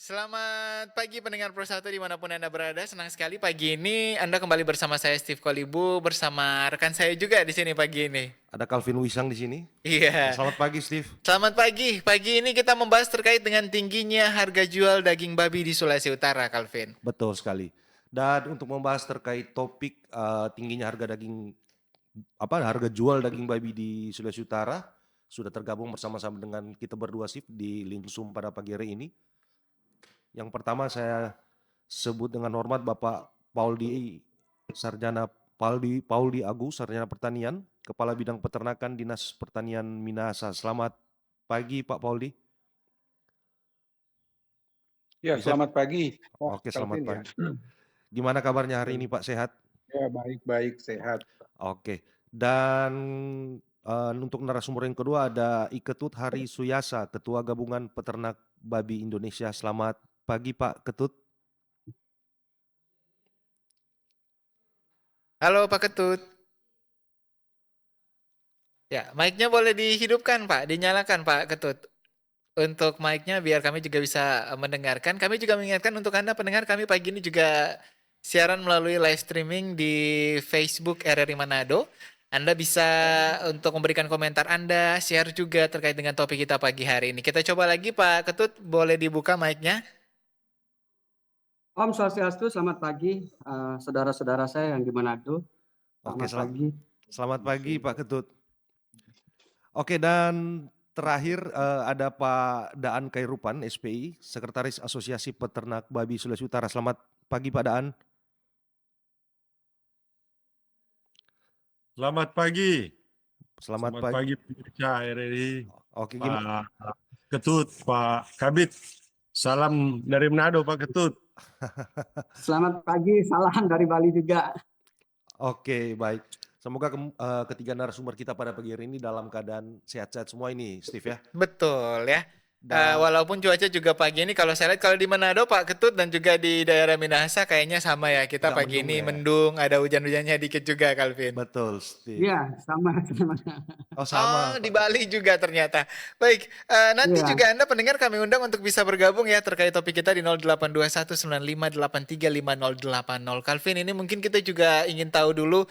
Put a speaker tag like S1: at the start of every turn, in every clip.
S1: Selamat pagi pendengar Pro 1 dimanapun Anda berada. Senang sekali pagi ini Anda kembali bersama saya Steve Kolibu bersama rekan saya juga di sini pagi ini.
S2: Ada Calvin Wisang di sini.
S1: Iya.
S2: Selamat pagi, Steve.
S1: Selamat pagi. Pagi ini kita membahas terkait dengan tingginya harga jual daging babi di Sulawesi Utara, Calvin.
S2: Betul sekali. Dan untuk membahas terkait topik tingginya harga harga jual daging babi di Sulawesi Utara, sudah tergabung bersama-sama dengan kita berdua, Steve, di Lingsum pada pagi hari ini. Yang pertama saya sebut dengan hormat Bapak Pauldi Agus, Sarjana Pertanian, Kepala Bidang Peternakan Dinas Pertanian Minahasa. Selamat pagi, Pak Pauldi.
S3: Ya,
S2: Bisa?
S3: selamat pagi, Pak
S2: Oke, selamat
S3: Calvin ya.
S2: pagi. Gimana kabarnya hari ini, Pak? Sehat?
S3: Ya, baik-baik, sehat.
S2: Oke. Dan untuk narasumber yang kedua ada Iketut Hari Suyasa, Ketua Gabungan Peternak Babi Indonesia. Selamat pagi, Pak Ketut.
S1: Halo Pak Ketut. Ya, mic-nya boleh dihidupkan Pak, dinyalakan Pak Ketut. Untuk mic-nya biar kami juga bisa mendengarkan. Kami juga mengingatkan untuk Anda pendengar kami pagi ini juga siaran melalui live streaming di Facebook RRI Manado. Anda bisa untuk memberikan komentar Anda, share juga terkait dengan topik kita pagi hari ini. Kita coba lagi Pak Ketut, boleh dibuka mic-nya?
S4: Om Swastiastu, selamat pagi saudara-saudara saya yang di Manado.
S2: Oke,
S4: Selamat pagi.
S2: selamat pagi, Pak Ketut. Oke, dan terakhir ada Pak Daan Kairupan, SPI, Sekretaris Asosiasi Peternak Babi Sulawesi Utara. Selamat pagi, Pak Daan.
S5: Selamat pagi.
S2: Selamat
S5: Selamat
S2: pagi.
S5: pagi pemirsa RRI.
S2: Oke, gimana?
S5: Pak Ketut, Pak Kabit. Salam dari Manado, Pak Ketut.
S4: Selamat pagi, salam dari Bali juga.
S2: Oke, baik. Semoga ketiga narasumber kita pada pagi hari ini dalam keadaan sehat-sehat semua ini, Steve ya.
S1: Betul ya.
S2: Dan
S1: Walaupun cuaca juga pagi ini kalau saya lihat kalau di Manado Pak Ketut dan juga di daerah Minahasa kayaknya sama ya. Kita
S2: agak
S1: pagi
S2: mendung
S1: ini
S2: ya.
S1: mendung, ada hujan-hujannya dikit juga Calvin.
S2: Betul, Steve.
S4: Iya, sama.
S2: Oh, sama.
S1: Oh, di Bali juga ternyata. Baik, nanti
S4: Iya.
S1: juga Anda pendengar kami undang untuk bisa bergabung ya terkait topik kita di 082195835080. Calvin, ini mungkin kita juga ingin tahu dulu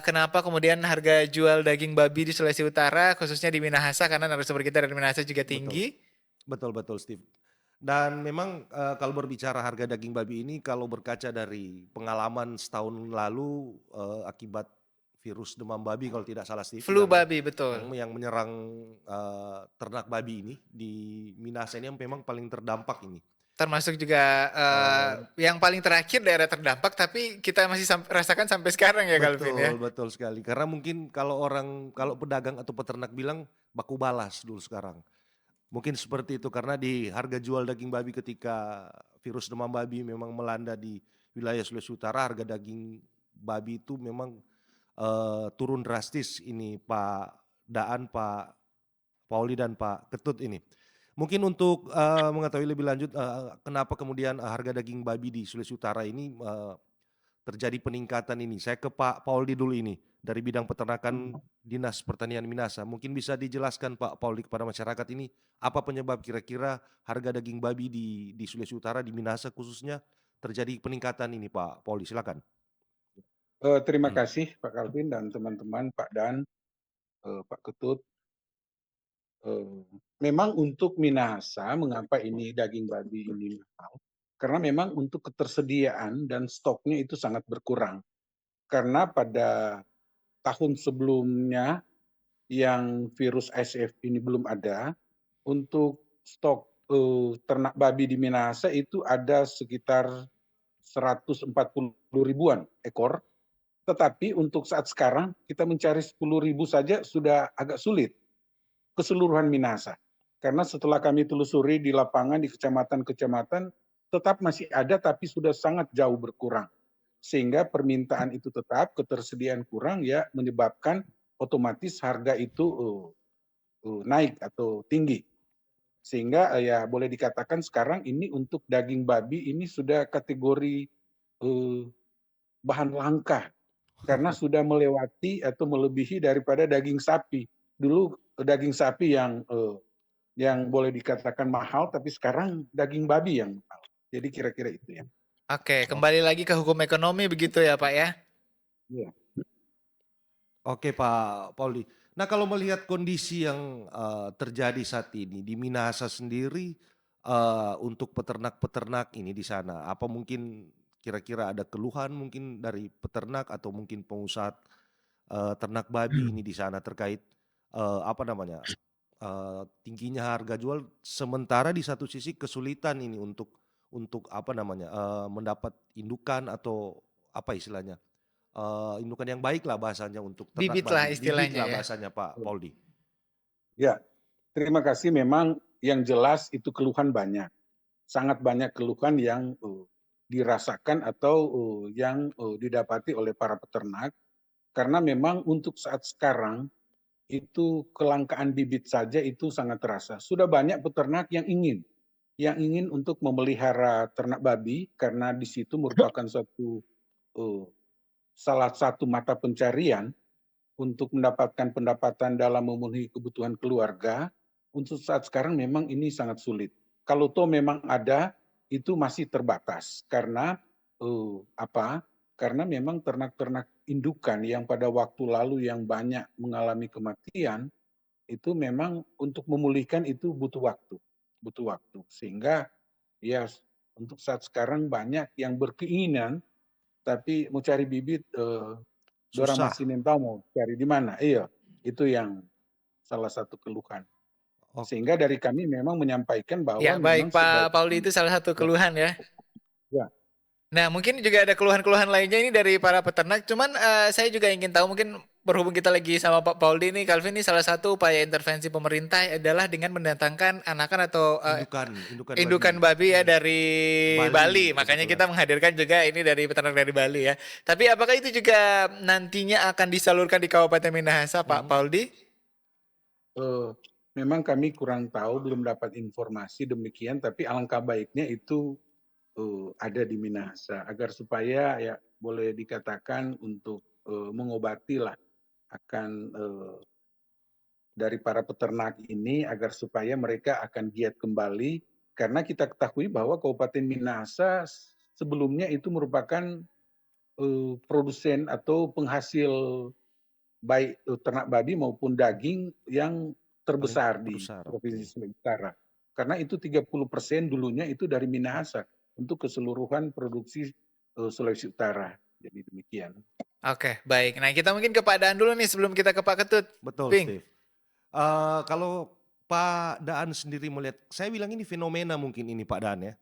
S1: kenapa kemudian harga jual daging babi di Sulawesi Utara, khususnya di Minahasa, karena narasumber kita dari Minahasa juga tinggi.
S2: Betul, Steve. Dan memang kalau berbicara harga daging babi ini, kalau berkaca dari pengalaman setahun lalu akibat virus demam babi kalau tidak salah, Steve.
S1: Flu babi, betul.
S2: Yang menyerang ternak babi ini di Minahasa ini yang memang paling terdampak ini.
S1: Termasuk juga yang paling terakhir daerah terdampak, tapi kita masih rasakan sampai sekarang ya Calvin ya.
S2: Betul sekali. Karena mungkin kalau pedagang atau peternak bilang baku balas dulu sekarang. Mungkin seperti itu karena di harga jual daging babi ketika virus demam babi memang melanda di wilayah Sulawesi Utara, harga daging babi itu memang turun drastis ini Pak Daan, Pak Pauli dan Pak Ketut ini. Mungkin untuk mengetahui lebih lanjut kenapa kemudian harga daging babi di Sulawesi Utara ini terjadi peningkatan ini. Saya ke Pak Pauli dulu ini dari bidang peternakan Dinas Pertanian Minahasa. Mungkin bisa dijelaskan Pak Pauli kepada masyarakat ini apa penyebab kira-kira harga daging babi di Sulawesi Utara di Minahasa khususnya terjadi peningkatan ini Pak Pauli, silakan.
S3: Terima kasih Pak Calvin dan teman-teman, Pak Dan, Pak Ketut. Memang untuk Minahasa, mengapa ini daging babi ini mahal? Karena memang untuk ketersediaan dan stoknya itu sangat berkurang. Karena pada tahun sebelumnya yang virus ISF ini belum ada, untuk stok ternak babi di Minahasa itu ada sekitar 140 ribuan ekor. Tetapi untuk saat sekarang kita mencari 10.000 saja sudah agak sulit keseluruhan Minahasa. Karena setelah kami telusuri di lapangan, di kecamatan-kecamatan, tetap masih ada tapi sudah sangat jauh berkurang. Sehingga permintaan itu tetap, ketersediaan kurang ya menyebabkan otomatis harga itu naik atau tinggi. Sehingga ya boleh dikatakan sekarang ini untuk daging babi ini sudah kategori bahan langka karena sudah melewati atau melebihi daripada daging sapi. Dulu daging sapi yang yang boleh dikatakan mahal, tapi sekarang daging babi yang mahal. Jadi kira-kira itu ya.
S1: Oke, kembali lagi ke hukum ekonomi begitu ya Pak ya?
S3: Iya.
S2: Oke Pak Pauli. Nah kalau melihat kondisi yang terjadi saat ini di Minahasa sendiri untuk peternak-peternak ini di sana, apa mungkin kira-kira ada keluhan mungkin dari peternak atau mungkin pengusaha ternak babi ini di sana terkait apa namanya tingginya harga jual, sementara di satu sisi kesulitan ini untuk apa namanya mendapat indukan atau apa istilahnya indukan yang baik lah bahasanya untuk ternak
S1: Bibit lah
S2: babi, bibit
S1: istilahnya
S2: lah
S1: ya.
S2: bahasanya Pak Pauli.
S3: Ya, terima kasih. Memang yang jelas itu keluhan banyak. Sangat banyak keluhan yang dirasakan atau yang didapati oleh para peternak. Karena memang untuk saat sekarang itu kelangkaan bibit saja itu sangat terasa. Sudah banyak peternak yang ingin untuk memelihara ternak babi karena di situ merupakan salah satu mata pencarian untuk mendapatkan pendapatan dalam memenuhi kebutuhan keluarga. Untuk saat sekarang memang ini sangat sulit. Kalau toh memang ada, itu masih terbatas karena apa? Karena memang ternak-ternak indukan yang pada waktu lalu yang banyak mengalami kematian itu memang untuk memulihkan itu butuh waktu. Sehingga ya untuk saat sekarang banyak yang berkeinginan tapi mau cari bibit dorang
S2: Susah.
S3: masih tahu mau cari di mana. Iya, itu yang salah satu keluhan.
S2: Oke.
S3: Sehingga dari kami memang menyampaikan bahwa
S1: Ya
S3: memang
S1: baik Pak Pauli,
S3: sebaiknya
S1: itu salah satu
S3: ya,
S1: keluhan ya.
S3: ya,
S1: Nah mungkin juga ada keluhan-keluhan lainnya ini dari para peternak. Cuman saya juga ingin tahu, mungkin berhubung kita lagi sama Pak Pauli nih, Calvin, ini salah satu upaya intervensi pemerintah adalah dengan mendatangkan anakan atau
S2: Indukan
S1: indukan
S2: babi
S1: babi ya dari Bali.
S2: Bali
S1: Makanya
S2: kebetulan.
S1: kita menghadirkan juga ini dari peternak dari Bali ya. Tapi apakah itu juga nantinya akan disalurkan di Kabupaten Minahasa, Pak Pauli?
S3: memang kami kurang tahu, belum dapat informasi demikian, tapi alangkah baiknya itu ada di Minahasa agar supaya ya boleh dikatakan untuk mengobati lah akan dari para peternak ini agar supaya mereka akan giat kembali, karena kita ketahui bahwa Kabupaten Minahasa sebelumnya itu merupakan produsen atau penghasil baik ternak babi maupun daging yang
S2: Paling
S3: terbesar di
S2: terbesar.
S3: Provinsi
S2: Oke.
S3: Sulawesi Utara. Karena itu 30% dulunya itu dari Minahasa untuk keseluruhan produksi Sulawesi Utara. Jadi demikian.
S1: Oke, baik. Nah, kita mungkin ke Pak Daan dulu nih sebelum kita ke Pak Ketut.
S2: Betul,
S1: Ping.
S2: Steve. Kalau Pak Daan sendiri melihat, saya bilang ini fenomena mungkin ini Pak Daan ya.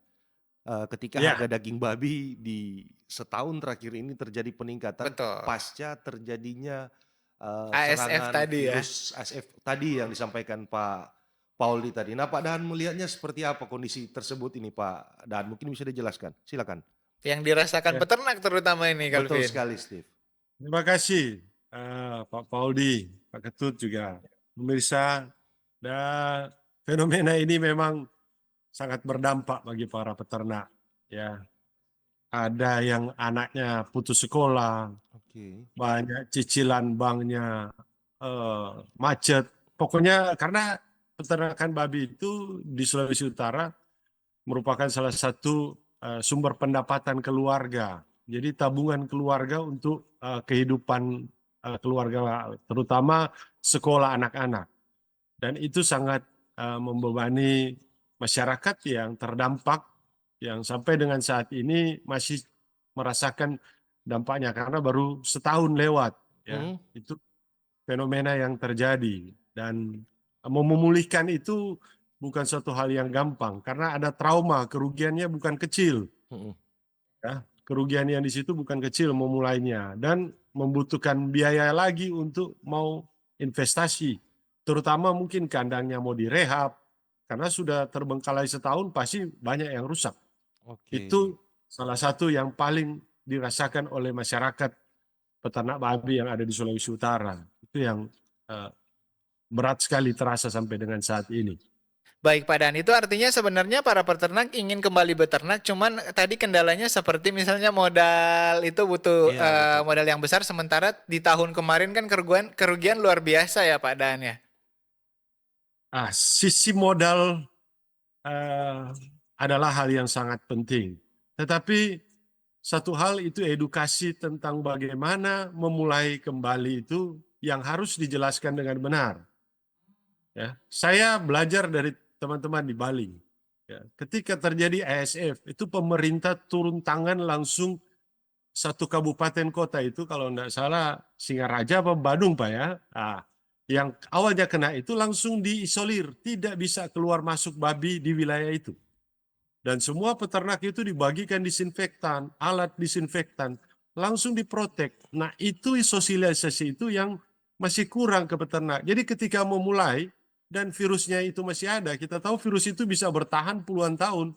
S2: Ketika
S5: Ya,
S2: harga daging babi di setahun terakhir ini terjadi peningkatan
S1: Betul.
S2: pasca terjadinya
S1: ASF
S2: serangan
S1: tadi ya.
S2: virus ASF tadi yang disampaikan Pak Pauli tadi. Nah Pak Daan melihatnya seperti apa kondisi tersebut ini Pak Daan? Mungkin bisa dijelaskan, silakan.
S1: Yang dirasakan
S5: ya.
S1: peternak terutama ini,
S2: Betul
S1: Calvin.
S2: sekali Steve.
S5: Terima kasih Pak Pauli, Pak Ketut juga, pemirsa. Dan fenomena ini memang sangat berdampak bagi para peternak. Ya, ada yang anaknya putus sekolah,
S2: Oke.
S5: banyak cicilan banknya macet. Pokoknya karena peternakan babi itu di Sulawesi Utara merupakan salah satu sumber pendapatan keluarga. Jadi tabungan keluarga untuk kehidupan keluarga, terutama sekolah anak-anak. Dan itu sangat membebani masyarakat yang terdampak, yang sampai dengan saat ini masih merasakan dampaknya karena baru setahun lewat. Ya, itu fenomena yang terjadi, dan mau memulihkan itu bukan suatu hal yang gampang karena ada trauma, kerugiannya bukan kecil. Ya, kerugian yang di situ bukan kecil memulainya dan membutuhkan biaya lagi untuk mau investasi, terutama mungkin kandangnya mau direhab karena sudah terbengkalai setahun, pasti banyak yang rusak.
S2: Oke.
S5: Itu salah satu yang paling dirasakan oleh masyarakat peternak babi yang ada di Sulawesi Utara. Itu yang berat sekali terasa sampai dengan saat ini.
S1: Baik Pak Daan, itu artinya sebenarnya para peternak ingin kembali beternak, cuman tadi kendalanya seperti misalnya modal itu butuh
S2: Iya, betul.
S1: modal yang besar, sementara di tahun kemarin kan kerugian luar biasa ya Pak Daan ya.
S5: Sisi modal adalah hal yang sangat penting. Tetapi satu hal itu edukasi tentang bagaimana memulai kembali itu yang harus dijelaskan dengan benar. Ya, saya belajar dari teman-teman di Bali. Ya, ketika terjadi ASF, itu pemerintah turun tangan langsung satu kabupaten kota itu, kalau tidak salah Singaraja apa Badung Pak ya. Yang awalnya kena itu langsung diisolir, tidak bisa keluar masuk babi di wilayah itu. Dan semua peternak itu dibagikan disinfektan, alat disinfektan, langsung diprotek. Nah itu sosialisasi itu yang masih kurang ke peternak. Jadi ketika memulai dan virusnya itu masih ada, kita tahu virus itu bisa bertahan puluhan tahun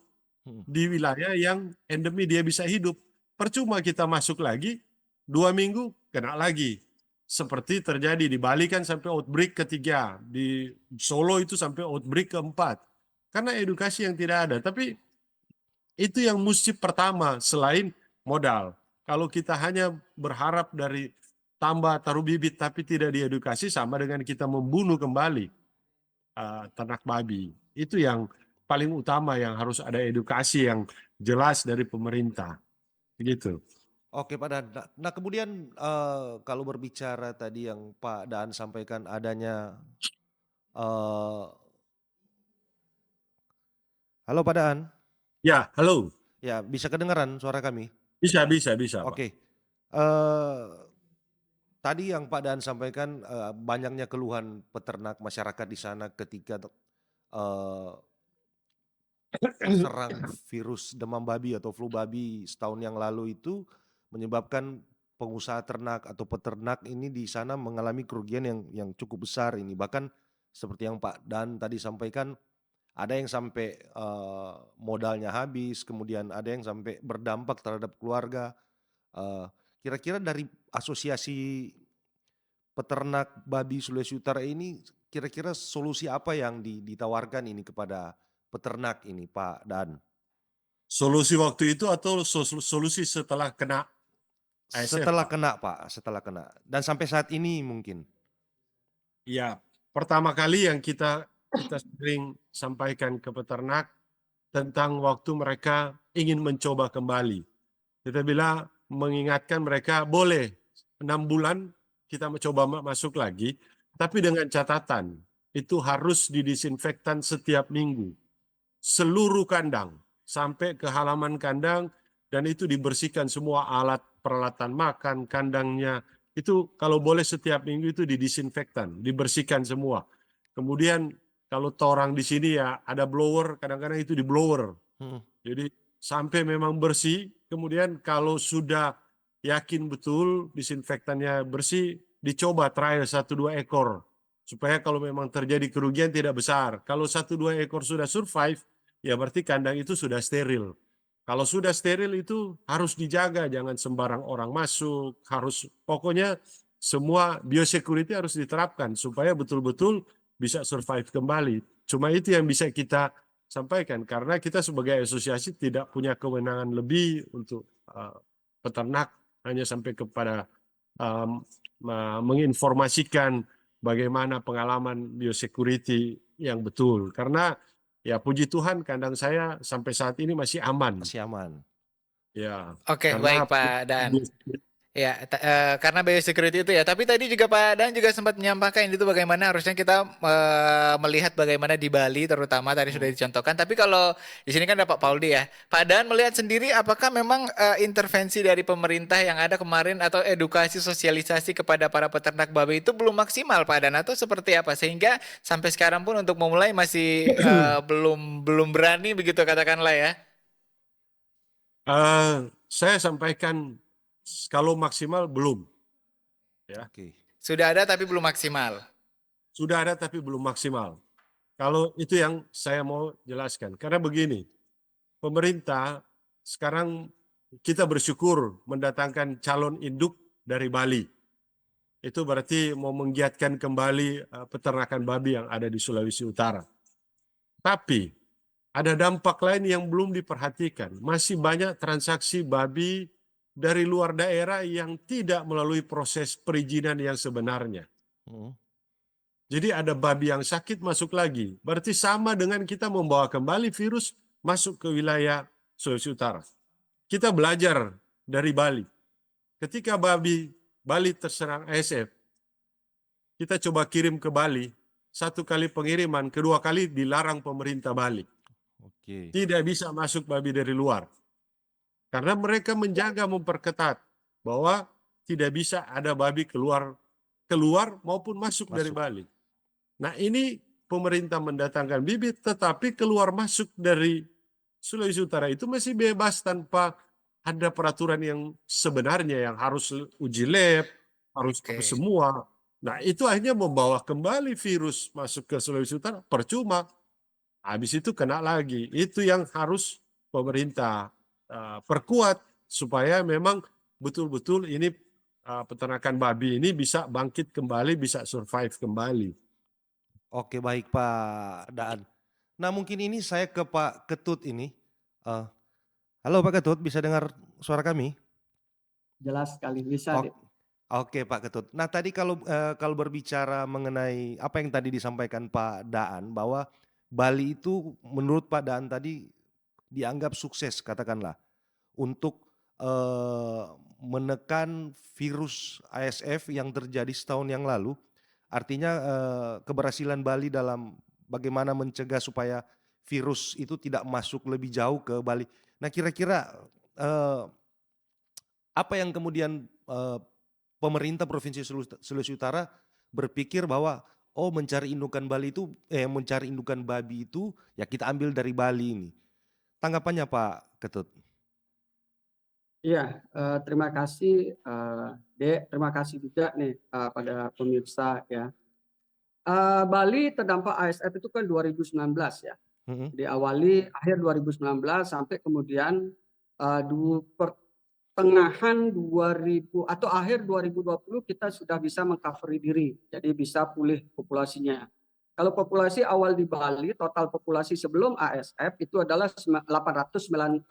S5: di wilayah yang endemi dia bisa hidup. Percuma kita masuk lagi, 2 minggu kena lagi. Seperti terjadi di Bali kan sampai outbreak ketiga, di Solo itu sampai outbreak keempat. Karena edukasi yang tidak ada. Tapi itu yang mesti pertama selain modal. Kalau kita hanya berharap dari tambah taruh bibit tapi tidak diedukasi, sama dengan kita membunuh kembali ternak babi. Itu yang paling utama, yang harus ada edukasi yang jelas dari pemerintah. Begitu.
S2: Oke Pak Daan. Nah kemudian kalau berbicara tadi yang Pak Daan sampaikan adanya halo Pak Daan.
S5: Ya, halo.
S2: Ya, bisa kedengaran suara kami?
S5: Bisa Pak.
S2: Oke. Tadi yang Pak Daan sampaikan banyaknya keluhan peternak masyarakat di sana ketika terserang virus demam babi atau flu babi setahun yang lalu itu menyebabkan pengusaha ternak atau peternak ini di sana mengalami kerugian yang cukup besar ini. Bahkan seperti yang Pak Daan tadi sampaikan, ada yang sampai modalnya habis, kemudian ada yang sampai berdampak terhadap keluarga. Kira-kira dari asosiasi peternak babi Sulawesi Utara ini, kira-kira solusi apa yang ditawarkan ini kepada peternak ini, Pak Daan?
S5: Solusi waktu itu atau solusi setelah kena ASF?
S2: Setelah kena, Pak, setelah kena. Dan sampai saat ini mungkin.
S5: Ya, pertama kali yang kita sering sampaikan ke peternak tentang waktu mereka ingin mencoba kembali. Kita bilang mengingatkan mereka boleh 6 bulan kita mencoba masuk lagi, tapi dengan catatan itu harus didisinfektan setiap minggu. Seluruh kandang sampai ke halaman kandang, dan itu dibersihkan semua alat peralatan makan, kandangnya. Itu kalau boleh setiap minggu itu didisinfektan, dibersihkan semua. Kemudian kalau orang di sini ya ada blower, kadang-kadang itu di blower. Jadi sampai memang bersih, kemudian kalau sudah yakin betul disinfektannya bersih, dicoba trial 1-2 ekor. Supaya kalau memang terjadi kerugian tidak besar. Kalau 1-2 ekor sudah survive, ya berarti kandang itu sudah steril. Kalau sudah steril itu harus dijaga, jangan sembarang orang masuk, harus pokoknya semua biosecurity harus diterapkan supaya betul-betul bisa survive kembali. Cuma itu yang bisa kita sampaikan, karena kita sebagai asosiasi tidak punya kewenangan lebih untuk peternak, hanya sampai kepada menginformasikan bagaimana pengalaman biosecurity yang betul. Karena ya puji Tuhan kandang saya sampai saat ini masih aman.
S2: Masih aman.
S5: Ya.
S1: Oke,
S5: karena
S1: baik Pak Dan. Ya, karena biosecurity itu ya. Tapi tadi juga Pak Dan juga sempat menyampaikan itu bagaimana harusnya kita melihat bagaimana di Bali terutama tadi sudah dicontohkan. Tapi kalau di sini kan ada Pak Pauldi ya. Pak Dan melihat sendiri apakah memang intervensi dari pemerintah yang ada kemarin atau edukasi sosialisasi kepada para peternak babi itu belum maksimal Pak Dan, atau seperti apa sehingga sampai sekarang pun untuk memulai masih belum berani begitu katakanlah ya.
S5: Saya sampaikan kalau maksimal belum. Ya.
S2: Oke.
S1: Sudah ada tapi belum maksimal.
S5: Sudah ada tapi belum maksimal. Kalau itu yang saya mau jelaskan. Karena begini, pemerintah sekarang kita bersyukur mendatangkan calon induk dari Bali. Itu berarti mau menggiatkan kembali peternakan babi yang ada di Sulawesi Utara. Tapi ada dampak lain yang belum diperhatikan. Masih banyak transaksi babi dari luar daerah yang tidak melalui proses perizinan yang sebenarnya. Jadi ada babi yang sakit masuk lagi. Berarti sama dengan kita membawa kembali virus masuk ke wilayah Sulawesi Utara. Kita belajar dari Bali. Ketika Bali terserang ASF, kita coba kirim ke Bali. 1 kali pengiriman, 2 kali dilarang pemerintah Bali.
S2: Oke.
S5: Tidak bisa masuk babi dari luar. Karena mereka menjaga, memperketat bahwa tidak bisa ada babi keluar maupun masuk dari Bali. Nah, ini pemerintah mendatangkan bibit, tetapi keluar masuk dari Sulawesi Utara itu masih bebas tanpa ada peraturan yang sebenarnya yang harus uji lab, harus apa semua. Nah, itu akhirnya membawa kembali virus masuk ke Sulawesi Utara, percuma. Habis itu kena lagi. Itu yang harus pemerintah perkuat supaya memang betul-betul ini peternakan babi ini bisa bangkit kembali, bisa survive kembali.
S2: Oke, baik Pak Daan. Nah, mungkin ini saya ke Pak Ketut ini. Halo Pak Ketut, bisa dengar suara kami?
S4: Jelas sekali bisa, Dek.
S2: Oke Pak Ketut. Nah, tadi kalau berbicara mengenai apa yang tadi disampaikan Pak Daan, bahwa Bali itu menurut Pak Daan tadi dianggap sukses katakanlah untuk menekan virus ASF yang terjadi setahun yang lalu. Artinya keberhasilan Bali dalam bagaimana mencegah supaya virus itu tidak masuk lebih jauh ke Bali. Nah, kira-kira apa yang kemudian pemerintah Provinsi Sulawesi Utara berpikir bahwa mencari indukan babi itu ya kita ambil dari Bali ini. Tanggapannya Pak Ketut?
S4: Iya, terima kasih Dek, terima kasih juga nih pada pemirsa ya. Bali terdampak ASF itu kan 2019 ya. Diawali akhir 2019 sampai kemudian pertengahan 2000 atau akhir 2020 kita sudah bisa mengcover diri, jadi bisa pulih populasinya. Kalau populasi awal di Bali, total populasi sebelum ASF itu adalah 988.000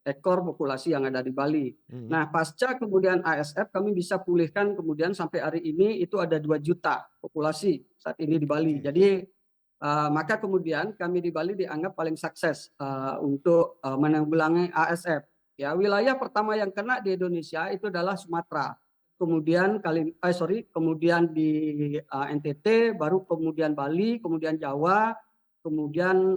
S4: ekor populasi yang ada di Bali. Nah, pasca kemudian ASF kami bisa pulihkan kemudian sampai hari ini itu ada 2 juta populasi saat ini di Bali. Jadi maka kemudian kami di Bali dianggap paling sukses untuk menanggulangi ASF. Ya, wilayah pertama yang kena di Indonesia itu adalah Sumatera. Kemudian kemudian di NTT, baru kemudian Bali, kemudian Jawa, kemudian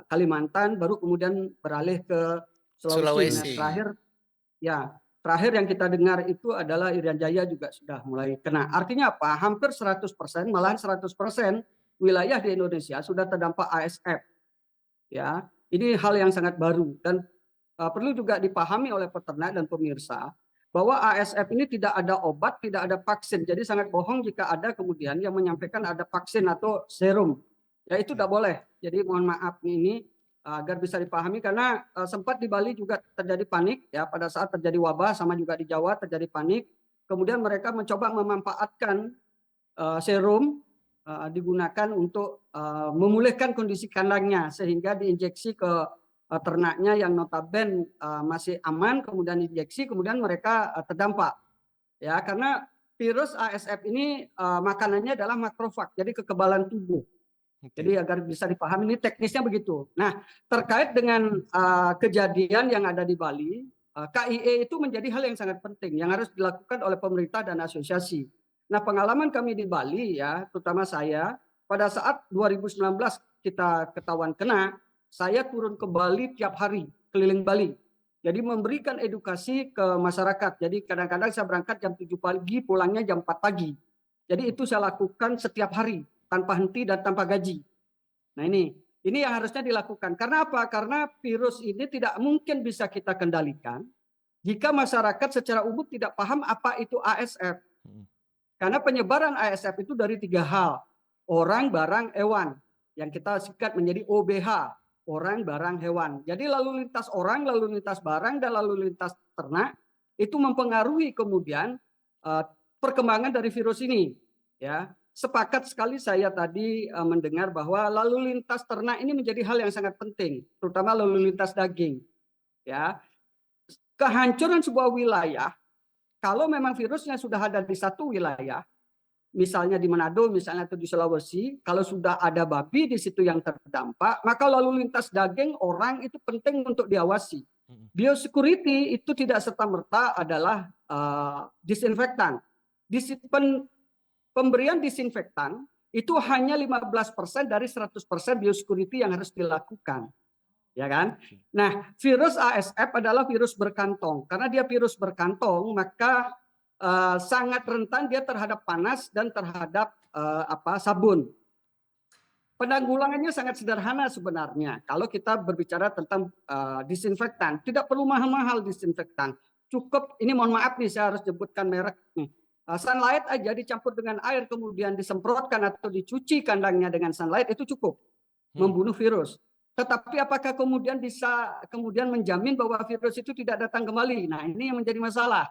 S4: Kalimantan, baru kemudian beralih ke Sulawesi. Nah, terakhir yang kita dengar itu adalah Irian Jaya juga sudah mulai kena. Artinya apa? Hampir 100%, malahan 100% wilayah di Indonesia sudah terdampak ASF. Ya, ini hal yang sangat baru dan perlu juga dipahami oleh peternak dan pemirsa bahwa ASF ini tidak ada obat, tidak ada vaksin. Jadi sangat bohong jika ada kemudian yang menyampaikan ada vaksin atau serum. Ya, itu tidak boleh. Jadi mohon maaf ini agar bisa dipahami karena sempat di Bali juga terjadi panik ya pada saat terjadi wabah, sama juga di Jawa terjadi panik. Kemudian mereka mencoba memanfaatkan serum digunakan untuk memulihkan kondisi kandangnya sehingga diinjeksi ke ternaknya yang notabene masih aman, kemudian diinjeksi, kemudian mereka terdampak. Ya, karena virus ASF ini makanannya adalah makrofag, jadi kekebalan tubuh. Jadi agar bisa dipahami ini teknisnya begitu. Nah, terkait dengan kejadian yang ada di Bali, KIE itu menjadi hal yang sangat penting yang harus dilakukan oleh pemerintah dan asosiasi. Nah, pengalaman kami di Bali ya, terutama saya, pada saat 2019 kita ketahuan kena, saya turun ke Bali tiap hari, keliling Bali. Jadi memberikan edukasi ke masyarakat. Jadi kadang-kadang saya berangkat jam 7 pagi, pulangnya jam 4 pagi. Jadi itu saya lakukan setiap hari, tanpa henti dan tanpa gaji. Nah, ini yang harusnya dilakukan. Karena apa? Karena virus ini tidak mungkin bisa kita kendalikan jika masyarakat secara umum tidak paham apa itu ASF. Karena penyebaran ASF itu dari 3 hal. Orang, barang, hewan. Yang kita singkat menjadi OBH. Orang, barang, hewan. Jadi lalu lintas orang, lalu lintas barang, dan lalu lintas ternak itu mempengaruhi kemudian perkembangan dari virus ini. Ya, sepakat sekali saya tadi mendengar bahwa lalu lintas ternak ini menjadi hal yang sangat penting, terutama lalu lintas daging. Ya, kehancuran sebuah wilayah kalau memang virusnya sudah ada di satu wilayah, misalnya di Manado, misalnya atau di Sulawesi, kalau sudah ada babi di situ yang terdampak, maka lalu lintas daging orang itu penting untuk diawasi. Biosecurity itu tidak serta-merta adalah disinfektan. Pemberian disinfektan itu hanya 15% dari 100% biosecurity yang harus dilakukan. Ya kan? Nah, virus ASF adalah virus berkantong. Karena dia virus berkantong, maka sangat rentan dia terhadap panas dan terhadap sabun. Penanggulangannya sangat sederhana sebenarnya. Kalau kita berbicara tentang disinfektan, tidak perlu mahal-mahal disinfektan. Cukup, ini mohon maaf nih saya harus sebutkan merek nih. Sunlight aja dicampur dengan air kemudian disemprotkan atau dicuci kandangnya dengan sunlight itu cukup membunuh virus. Tetapi apakah kemudian bisa menjamin bahwa virus itu tidak datang kembali? Nah, ini yang menjadi masalah.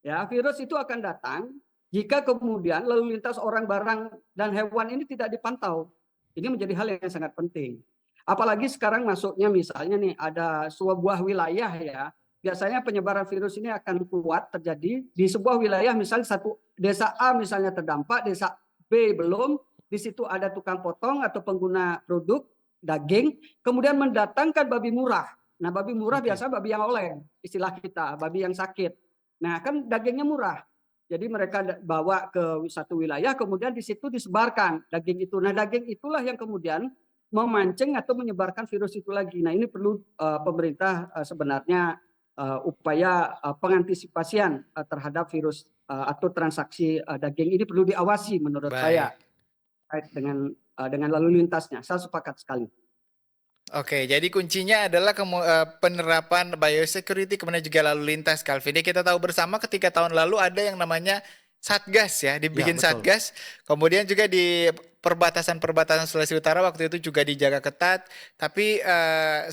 S4: Ya, virus itu akan datang jika kemudian lalu lintas orang, barang, dan hewan ini tidak dipantau. Ini menjadi hal yang sangat penting. Apalagi sekarang masuknya misalnya nih ada sebuah wilayah ya, biasanya penyebaran virus ini akan kuat terjadi di sebuah wilayah, misalnya satu desa A misalnya terdampak, desa B belum, di situ ada tukang potong atau pengguna produk daging, kemudian mendatangkan babi murah. Nah, babi murah biasa babi yang oleng, istilah kita, babi yang sakit. Nah, kan dagingnya murah. Jadi mereka bawa ke satu wilayah, kemudian di situ disebarkan daging itu. Nah, daging itulah yang kemudian memancing atau menyebarkan virus itu lagi. Nah, ini perlu pemerintah sebenarnya upaya pengantisipasian terhadap virus atau transaksi daging ini perlu diawasi menurut saya terkait dengan lalu lintasnya. Saya sepakat sekali.
S1: Oke, jadi kuncinya adalah penerapan biosecurity kemudian juga lalu lintas, Calvin. Jadi kita tahu bersama ketika tahun lalu ada yang namanya Satgas ya, dibikin
S2: Ya, betul.
S1: Satgas. Kemudian juga di perbatasan Sulawesi Utara waktu itu juga dijaga ketat. Tapi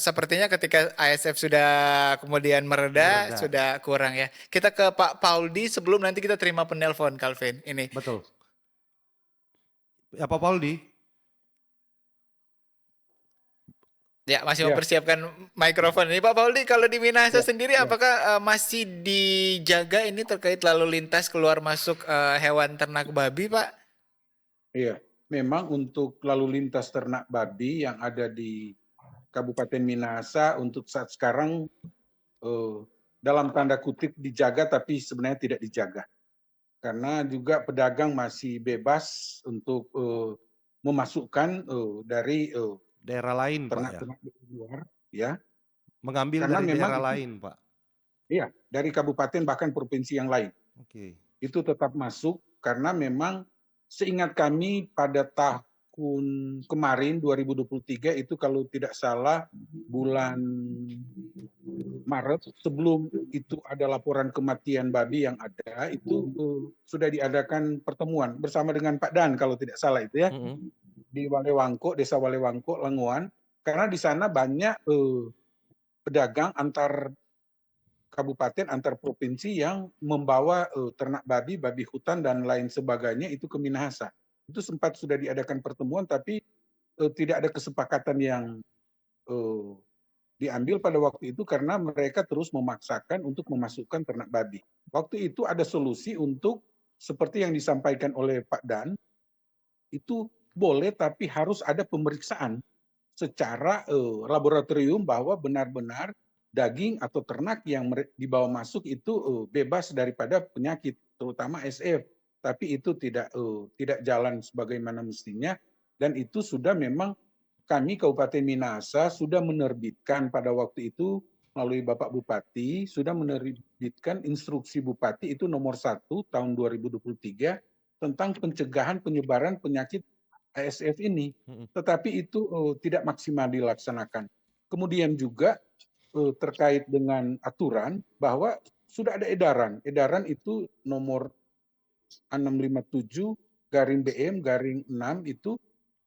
S1: sepertinya ketika ASF sudah kemudian mereda, sudah kurang ya. Kita ke Pak Pauldi sebelum nanti kita terima penelpon, Calvin. Ini.
S2: Betul. Ya, Pak Pauldi.
S1: Ya, masih
S3: Ya.
S1: mempersiapkan mikrofon ini. Pak Pauldi, kalau di Minahasa
S3: Ya,
S1: sendiri
S3: ya.
S1: apakah masih dijaga ini terkait lalu lintas keluar masuk hewan ternak babi, Pak?
S3: Iya, memang untuk lalu lintas ternak babi yang ada di Kabupaten Minahasa untuk saat sekarang dalam tanda kutip dijaga, tapi sebenarnya tidak dijaga. Karena juga pedagang masih bebas untuk memasukkan dari
S2: Daerah lain, Pak, ya.
S3: ternak-ternak dari luar, ya.
S2: Mengambil
S3: Karena
S2: dari
S3: memang
S2: daerah
S3: itu-
S2: lain, Pak.
S3: Iya, dari kabupaten bahkan provinsi yang lain.
S2: Oke.
S3: Itu tetap masuk karena memang seingat kami pada tahun kemarin 2023 itu kalau tidak salah bulan Maret, sebelum itu ada laporan kematian babi yang ada, itu sudah diadakan pertemuan bersama dengan Pak Dan kalau tidak salah itu ya, di Walewangko, Desa Walewangko, Langoan, karena di sana banyak pedagang antar kabupaten, antar provinsi yang membawa ternak babi, babi hutan dan lain sebagainya itu ke Minahasa. Itu sempat sudah diadakan pertemuan, tapi tidak ada kesepakatan yang diambil pada waktu itu karena mereka terus memaksakan untuk memasukkan ternak babi. Waktu itu ada solusi untuk seperti yang disampaikan oleh Pak Dan, itu boleh tapi harus ada pemeriksaan secara laboratorium bahwa benar-benar daging atau ternak yang dibawa masuk itu bebas daripada penyakit, terutama SF. Tapi itu tidak jalan sebagaimana mestinya, dan itu sudah memang kami Kabupaten Minahasa sudah menerbitkan pada waktu itu melalui Bapak Bupati, sudah menerbitkan instruksi Bupati itu nomor 1 tahun 2023 tentang pencegahan penyebaran penyakit ASF ini. Tetapi itu tidak maksimal dilaksanakan. Kemudian juga terkait dengan aturan bahwa sudah ada edaran. Edaran itu nomor 657/BM/6 itu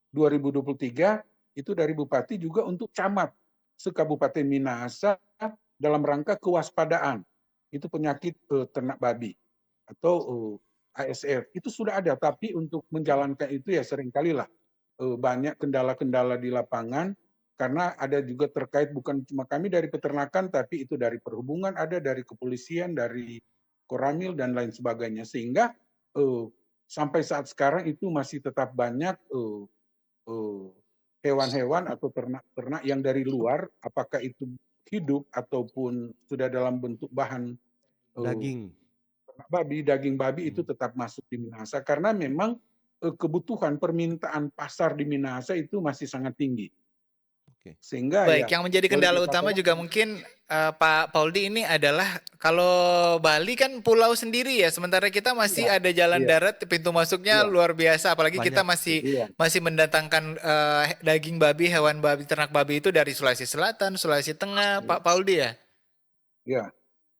S3: 2023 itu dari Bupati juga untuk camat se-Kabupaten Minahasa dalam rangka kewaspadaan. Itu penyakit ternak babi atau ASF. Itu sudah ada, tapi untuk menjalankan itu ya seringkali lah banyak kendala-kendala di lapangan, karena ada juga terkait bukan cuma kami dari peternakan, tapi itu dari perhubungan, ada dari kepolisian, dari Koramil dan lain sebagainya, sehingga sampai saat sekarang itu masih tetap banyak hewan-hewan atau ternak-ternak yang dari luar, apakah itu hidup ataupun sudah dalam bentuk bahan
S2: Daging.
S3: daging babi itu tetap masuk di Minahasa karena memang kebutuhan permintaan pasar di Minahasa itu masih sangat tinggi.
S2: Oke.
S3: Sehingga
S1: Baik,
S3: ya
S1: yang menjadi
S3: boleh
S1: kendala utama
S3: dikatakan
S1: juga mungkin Pak Pauldi ini adalah kalau Bali kan pulau sendiri ya, sementara kita masih
S3: iya,
S1: ada jalan
S3: iya,
S1: darat, pintu masuknya
S3: iya,
S1: luar biasa, apalagi kita
S2: Banyak.
S1: masih
S3: iya,
S1: masih mendatangkan daging babi, hewan babi, ternak babi itu dari Sulawesi Selatan, Sulawesi Tengah,
S3: iya,
S1: Pak Pauldi ya.
S3: iya.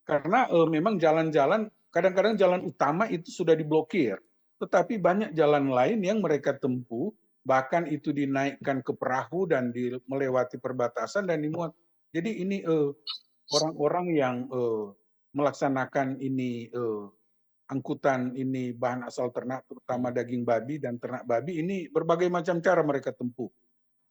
S3: Karena memang jalan-jalan, kadang-kadang jalan utama itu sudah diblokir, tetapi banyak jalan lain yang mereka tempuh, bahkan itu dinaikkan ke perahu dan melewati perbatasan dan dimuat. Jadi ini orang-orang yang melaksanakan ini angkutan ini bahan asal ternak, terutama daging babi dan ternak babi, ini berbagai macam cara mereka tempuh.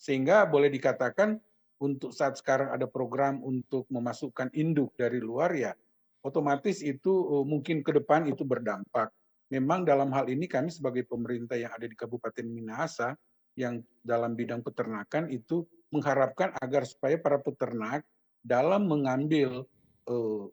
S3: Sehingga boleh dikatakan untuk saat sekarang ada program untuk memasukkan induk dari luar ya, otomatis itu mungkin ke depan itu berdampak. Memang dalam hal ini kami sebagai pemerintah yang ada di Kabupaten Minahasa yang dalam bidang peternakan itu mengharapkan agar supaya para peternak dalam mengambil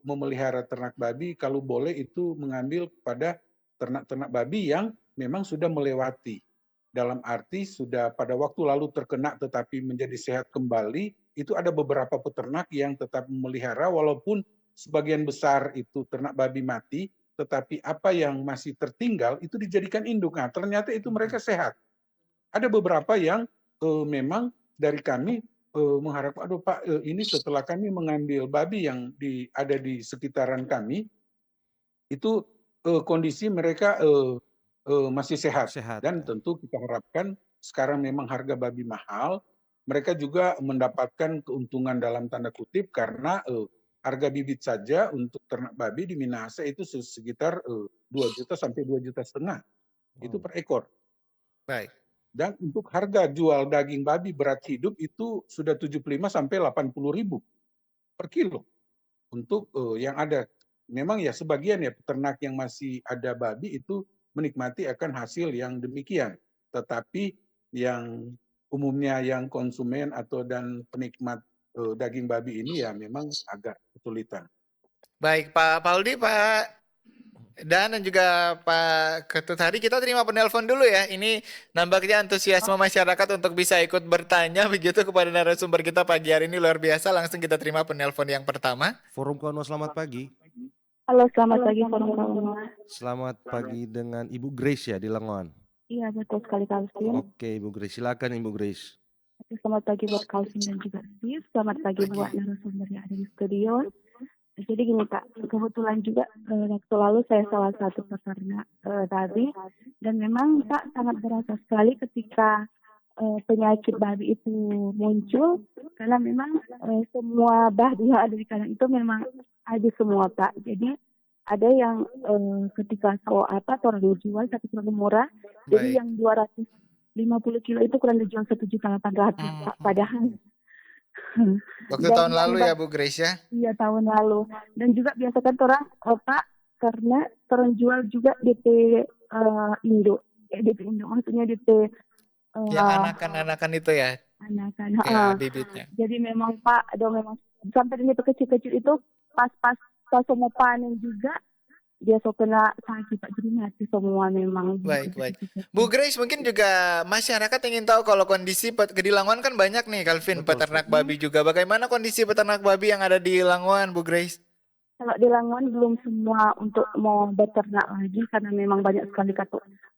S3: memelihara ternak babi kalau boleh itu mengambil pada ternak-ternak babi yang memang sudah melewati dalam arti sudah pada waktu lalu terkena tetapi menjadi sehat kembali, itu ada beberapa peternak yang tetap memelihara walaupun sebagian besar itu ternak babi mati, tetapi apa yang masih tertinggal itu dijadikan induk. Nah, ternyata itu mereka sehat. Ada beberapa yang memang dari kami mengharapkan, aduh Pak, ini setelah kami mengambil babi yang ada di sekitaran kami, itu kondisi mereka masih sehat.
S2: Sehat.
S3: Dan tentu kita harapkan sekarang memang harga babi mahal, mereka juga mendapatkan keuntungan dalam tanda kutip karena harga bibit saja untuk ternak babi di Minahasa itu sekitar 2 juta sampai 2,5 juta itu per ekor.
S1: Baik.
S3: Dan untuk harga jual daging babi berat hidup itu sudah 75 sampai 80 ribu per kilo untuk yang ada. Memang ya sebagian ya peternak yang masih ada babi itu menikmati akan hasil yang demikian. Tetapi yang umumnya yang konsumen atau dan penikmat daging babi ini ya memang agak kesulitan.
S1: Baik, Pak Pauldi, Pak dan juga Pak Ketut Hari, kita terima penelpon dulu ya. Ini nampaknya antusiasme masyarakat untuk bisa ikut bertanya begitu kepada narasumber kita pagi hari ini luar biasa. Langsung kita terima penelpon yang pertama.
S2: Forum Kawan selamat pagi.
S6: Halo, selamat pagi Forum Kawan.
S2: Selamat pagi dengan Ibu Grace ya di Lengon.
S6: Iya, betul sekali Kalvin.
S2: Oke, Ibu Grace, silakan Ibu Grace.
S6: Selamat pagi buat Kalvin dan juga Steve. Selamat pagi buat narasumber yang ada di studio. Jadi gini Kak, kebetulan juga waktu lalu saya salah satu peternak babi dan memang Kak sangat berasa sekali ketika penyakit babi itu muncul karena memang semua babi yang ada di kandang itu memang habis semua Kak. Jadi ada yang ketika orang dijual tapi terlalu murah, jadi
S1: Baik.
S6: yang 250 kilo itu kurang dijual 1,8 juta Pak, padahal
S1: Waktu
S6: dan
S1: tahun
S6: yang
S1: lalu ya Bu Grace ya.
S6: iya tahun lalu. Dan juga biasa kan orang Pak karena terjual juga DP induk. DP induk maksudnya DP
S1: Yang anakan-anakan itu ya,
S6: anakan.
S1: ya bibitnya.
S6: Jadi memang Pak, ada memang sampai DP kecil-kecil itu pas mau panen juga dia so kena sakit Pak, jadi mati semua memang.
S1: Baik. Bu Grace, mungkin juga masyarakat ingin tahu kalau kondisi di Langon kan banyak nih Calvin,
S2: Betul,
S1: peternak babi juga. Bagaimana kondisi peternak babi yang ada di Langon, Bu Grace?
S6: Kalau di Langon belum semua untuk mau beternak lagi karena memang banyak sekali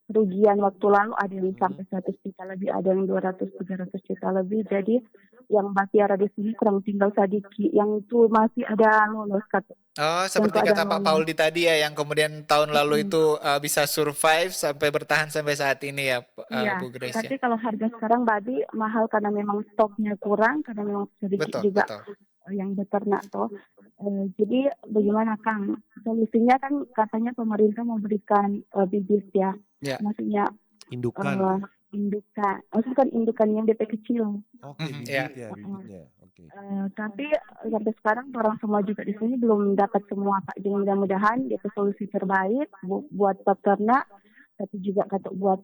S6: kerugian waktu lalu, ada yang sampai 100 juta lebih, ada yang 200-300 juta lebih. Jadi yang Batiara di sini kurang tinggal sedikit, yang itu masih ada lolos kata.
S1: Oh, seperti kata Pak Pauldi tadi ya, yang kemudian tahun lalu itu bisa survive sampai bertahan sampai saat ini ya, Bu Grace.
S6: Tapi kalau harga sekarang babi mahal karena memang stoknya kurang, karena memang sedikit juga yang beternak toh. Jadi bagaimana Kang? Solusinya kan katanya pemerintah memberikan bibit ya. Maksudnya
S2: indukan.
S6: Maksudnya kan indukan yang DP kecil.
S2: Oke, bibitnya. Oke.
S6: Tapi sampai sekarang orang semua juga di sini belum dapat semua Pak. Jadi mudah-mudahan itu solusi terbaik buat peternak tapi juga buat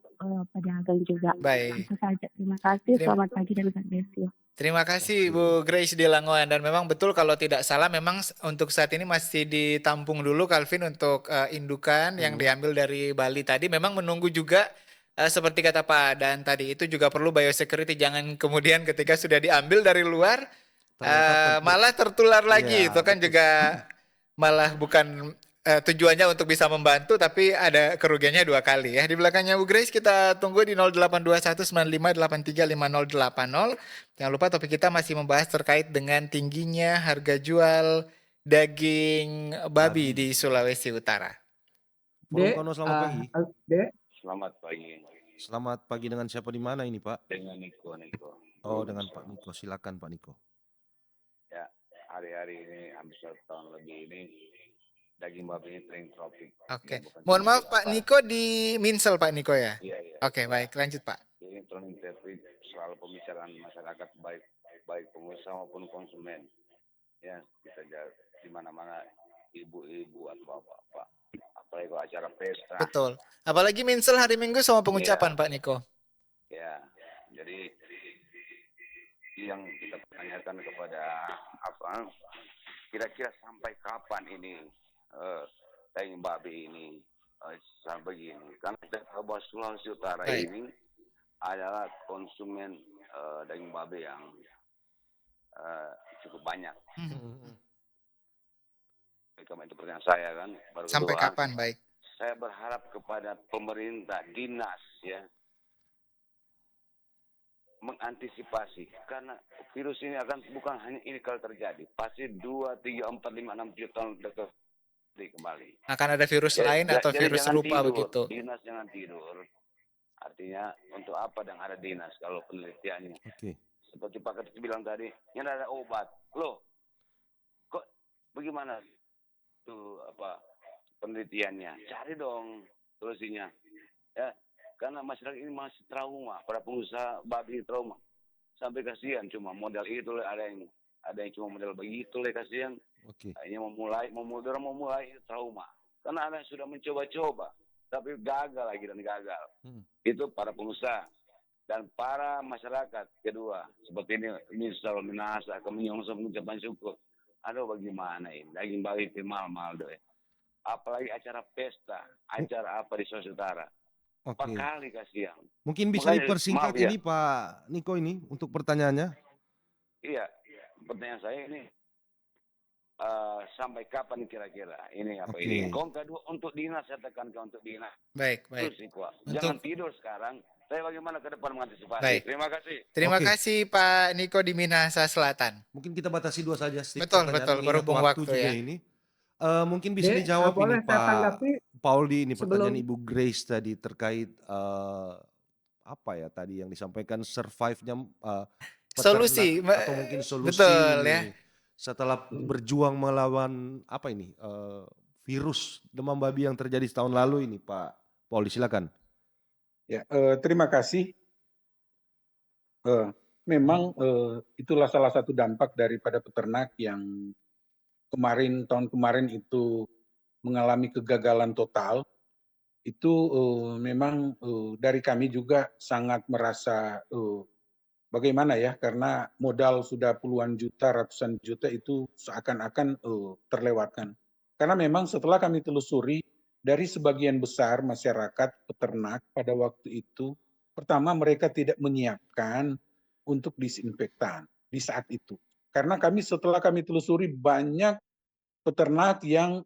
S6: pedagang juga.
S1: Baik.
S6: Itu saja. Terima kasih.
S1: Terima-
S6: Selamat pagi dan God bless you.
S1: Terima kasih Bu Grace di Langoan, dan memang betul kalau tidak salah memang untuk saat ini masih ditampung dulu Calvin untuk indukan yang diambil dari Bali tadi, memang menunggu juga seperti kata Pak Dan tadi, itu juga perlu biosecurity, jangan kemudian ketika sudah diambil dari luar
S2: Ternyata
S1: malah tertular lagi,
S2: Iya,
S1: itu kan
S2: betul.
S1: juga malah bukan tujuannya untuk bisa membantu, tapi ada kerugiannya dua kali ya. Di belakangnya Bu Grace kita tunggu di 082195835080. Jangan lupa topik kita masih membahas terkait dengan tingginya harga jual daging babi di Sulawesi Utara.
S2: Forum
S4: Dek,
S2: Kono, selamat pagi.
S4: Dek,
S7: Selamat pagi
S2: Selamat pagi, dengan siapa di mana ini Pak?
S7: dengan Niko.
S2: Oh, dengan Pak Niko. Silakan Pak Niko.
S7: Ya, hari-hari ini hampir 1 tahun lebih ini daging babi ini tren tropik.
S1: Oke.
S7: Ya, bukan
S1: Mohon
S7: cuma
S1: maaf
S7: di
S1: Pak
S7: apa.
S1: Niko di Minsel Pak Niko ya?
S7: Iya, iya.
S1: Oke, baik, lanjut Pak.
S7: Ini tren tropik selalu pembicaraan masyarakat baik pengusaha maupun konsumen. Ya, bisa di mana-mana ibu-ibu atau bapak-bapak. Apalagi kalau acara pesta.
S1: Betul. Apalagi Minsel hari Minggu sama pengucapan Pak Niko.
S7: Ya, jadi yang kita tanyakan kepada kira-kira sampai kapan ini daging babi ini sampai begini? Karena kita tahu bahwa Sulawesi Utara
S1: Baik.
S7: ini adalah konsumen daging babi yang cukup banyak. Itu pertanyaan saya kan. Baru
S1: Sampai
S7: kedua,
S1: kapan, baik?
S7: saya berharap kepada pemerintah, dinas ya, mengantisipasi, karena virus ini akan bukan hanya ini kalau terjadi, pasti 2, 3, 4, 5, 6 juta tahun dekat kembali.
S1: Akan ada virus lain atau
S7: Jadi
S1: virus
S7: jangan
S1: serupa
S7: tidur.
S1: begitu?
S7: Dinas jangan tidur. Artinya untuk apa dan ada dinas kalau penelitiannya?
S2: Oke.
S7: Seperti Pak Ketua bilang tadi, yang ada obat. Loh, kok bagaimana tuh penelitiannya? Cari dong solusinya. Ya, karena masyarakat ini masih trauma, para pengusaha babi trauma. Sampai kasihan cuma modal itu ada yang cuma modal begitu kasihan.
S2: Oke.
S7: Ini mau mulai trauma. Karena ada yang sudah mencoba-coba, tapi gagal lagi dan gagal. Itu para pengusaha dan para masyarakat kedua seperti ini misal Minahasa Kemenyongsong mengucapkan syukur. Aduh, bagaimana ini daging babi itu mahal doy. Apalagi acara pesta, acara apa di Sulawesi Utara.
S2: Oke.
S7: 4 kali kasihan.
S2: Mungkin bisa
S7: Makanya,
S2: dipersingkat
S7: maaf ya.
S2: ini Pak Niko ini untuk pertanyaannya.
S7: Iya, pertanyaan saya ini sampai kapan kira-kira ini apa
S2: Oke.
S7: ini? Kalau kedua untuk dinas, saya tekankan untuk dinas.
S1: Baik,
S7: Terus
S1: baik.
S7: sih, Pak.
S1: Untuk-
S7: Jangan tidur sekarang. Saya bagaimana ke depan mengantisipasi.
S1: Baik.
S7: Terima kasih.
S1: Terima
S2: Oke.
S1: kasih Pak Niko di Minahasa Selatan.
S2: Mungkin kita batasi 2 saja. Steve,
S1: Betul,
S2: pertanyaan
S1: betul,
S2: mengingat
S1: berhubung waktu
S2: juga
S1: ya.
S2: ini. Mungkin bisa
S4: Dek,
S2: dijawab
S4: boleh
S2: ini
S4: saya
S2: Pak
S4: tanggapi
S2: Pauli, ini
S4: sebelum-
S2: pertanyaan Ibu Grace tadi terkait apa ya tadi yang disampaikan survive-nya
S1: Solusi,
S2: peternak atau mungkin solusi
S1: betul,
S2: ini
S1: ya.
S2: setelah berjuang melawan apa ini virus demam babi yang terjadi setahun lalu ini Pak Pauli, silakan.
S3: Ya, terima kasih. Memang itulah salah satu dampak daripada peternak yang tahun kemarin itu mengalami kegagalan total. Itu memang dari kami juga sangat merasa bagaimana ya, karena modal sudah puluhan juta, ratusan juta itu seakan-akan terlewatkan. Karena memang setelah kami telusuri dari sebagian besar masyarakat peternak pada waktu itu, pertama mereka tidak menyiapkan untuk disinfektan di saat itu. Karena setelah kami telusuri banyak peternak yang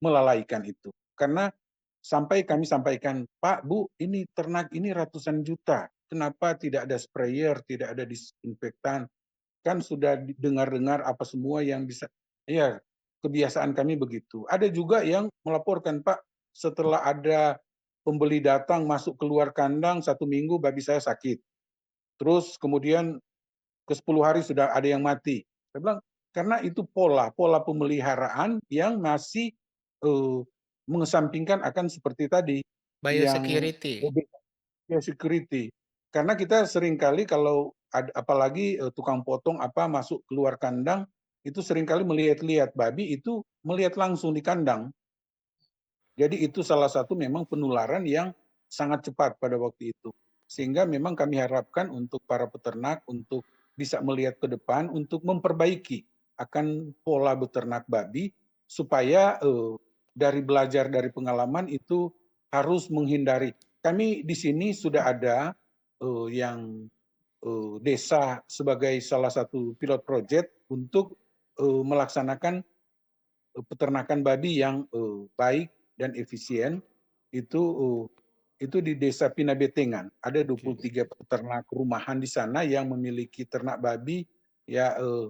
S3: melalaikan itu. Karena sampai kami sampaikan, Pak, Bu, ini ternak ini ratusan juta. Kenapa tidak ada sprayer, tidak ada disinfektan? Kan sudah dengar-dengar apa semua yang bisa. Ya, kebiasaan kami begitu. Ada juga yang melaporkan, Pak, setelah ada pembeli datang masuk keluar kandang 1 minggu babi saya sakit. Terus kemudian ke 10 hari sudah ada yang mati. Saya bilang, karena itu pola pemeliharaan yang masih mengesampingkan akan seperti tadi.
S1: Biosecurity.
S3: Biosecurity. Karena kita seringkali kalau apalagi tukang potong masuk keluar kandang, itu seringkali melihat-lihat babi itu melihat langsung di kandang. Jadi itu salah satu memang penularan yang sangat cepat pada waktu itu. Sehingga memang kami harapkan untuk para peternak untuk bisa melihat ke depan untuk memperbaiki akan pola beternak babi supaya dari belajar dari pengalaman itu harus menghindari. Kami di sini sudah ada yang desa sebagai salah satu pilot project untuk melaksanakan peternakan babi yang baik dan efisien itu di Desa Pinabetengan. Ada 23 peternak rumahan di sana yang memiliki ternak babi ya 2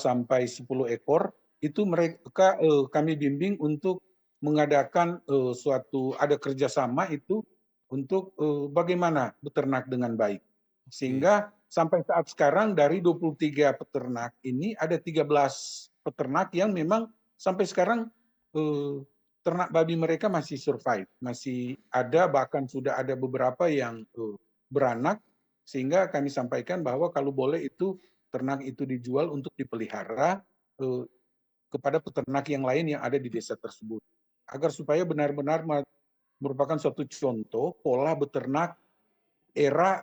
S3: sampai 10 ekor. Itu mereka kami bimbing untuk mengadakan suatu ada kerjasama itu untuk bagaimana beternak dengan baik. Sehingga sampai saat sekarang dari 23 peternak ini ada 13 peternak yang memang sampai sekarang ternak babi mereka masih survive, masih ada, bahkan sudah ada beberapa yang beranak, sehingga kami sampaikan bahwa kalau boleh itu ternak itu dijual untuk dipelihara kepada peternak yang lain yang ada di desa tersebut, agar supaya benar-benar merupakan suatu contoh pola beternak era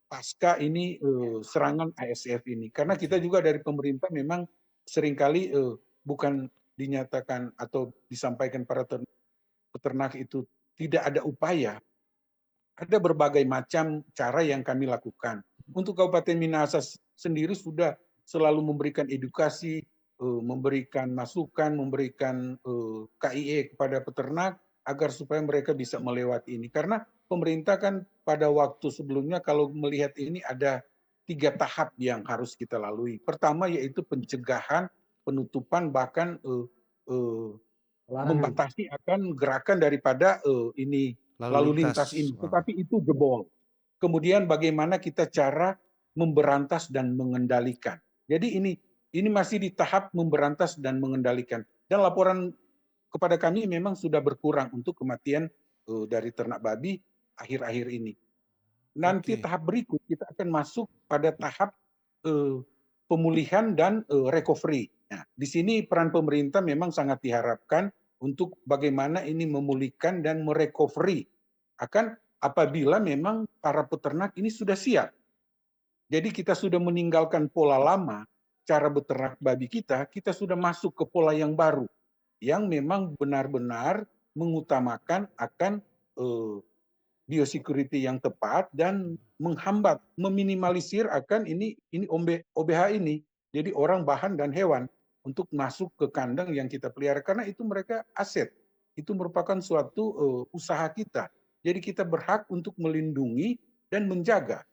S3: pasca ini serangan ASF ini. Karena kita juga dari pemerintah memang seringkali bukan dinyatakan atau disampaikan para peternak itu tidak ada upaya. Ada berbagai macam cara yang kami lakukan. Untuk Kabupaten Minahasa sendiri sudah selalu memberikan edukasi, memberikan masukan, memberikan KIE kepada peternak agar supaya mereka bisa melewati ini. Karena pemerintah kan pada waktu sebelumnya kalau melihat ini ada 3 tahap yang harus kita lalui. Pertama yaitu pencegahan, penutupan, bahkan membatasi akan gerakan daripada ini lalu lintas ini. Tetapi itu jebol. Kemudian bagaimana kita cara memberantas dan mengendalikan. Jadi ini masih di tahap memberantas dan mengendalikan. Dan laporan kepada kami memang sudah berkurang untuk kematian dari ternak babi akhir-akhir ini. Nanti tahap berikut kita akan masuk pada tahap pemulihan dan recovery. Nah, di sini peran pemerintah memang sangat diharapkan untuk bagaimana ini memulihkan dan merecovery akan apabila memang para peternak ini sudah siap. Jadi kita sudah meninggalkan pola lama, cara beternak babi kita sudah masuk ke pola yang baru, yang memang benar-benar mengutamakan akan biosecurity yang tepat dan menghambat, meminimalisir akan ini OBH ini. Jadi orang, bahan, dan hewan untuk masuk ke kandang yang kita pelihara. Karena itu mereka aset. Itu merupakan suatu usaha kita. Jadi kita berhak untuk melindungi dan menjaga.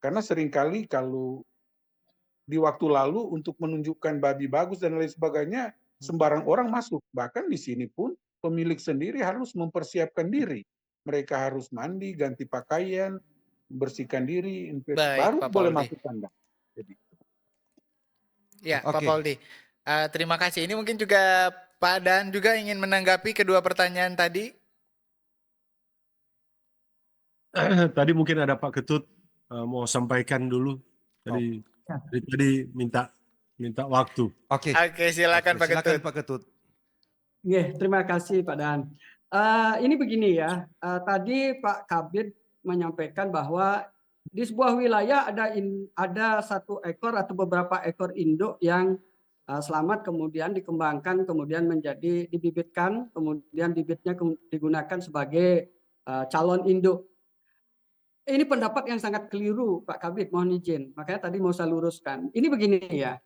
S3: Karena seringkali kalau di waktu lalu untuk menunjukkan babi bagus dan lain sebagainya, sembarang orang masuk. Bahkan di sini pun pemilik sendiri harus mempersiapkan diri. Mereka harus mandi, ganti pakaian, bersihkan diri, baru
S1: Pak
S3: boleh
S1: Pauldi.
S3: masuk kandang. Jadi.
S1: Ya, Pak Pauldi. Terima kasih. Ini mungkin juga Pak Dan juga ingin menanggapi kedua pertanyaan tadi.
S5: Tadi mungkin ada Pak Ketut mau sampaikan dulu. Tadi minta waktu.
S2: Oke,
S1: silakan Pak Ketut.
S2: Pak Ketut.
S4: Terima kasih Pak Dan. Ini begini ya, tadi Pak Kabid menyampaikan bahwa di sebuah wilayah ada 1 ekor atau beberapa ekor induk yang selamat, kemudian dikembangkan, kemudian menjadi dibibitkan, kemudian bibitnya digunakan sebagai calon induk. Ini pendapat yang sangat keliru Pak Kabid, mohon izin. Makanya tadi mau saya luruskan. Ini begini ya,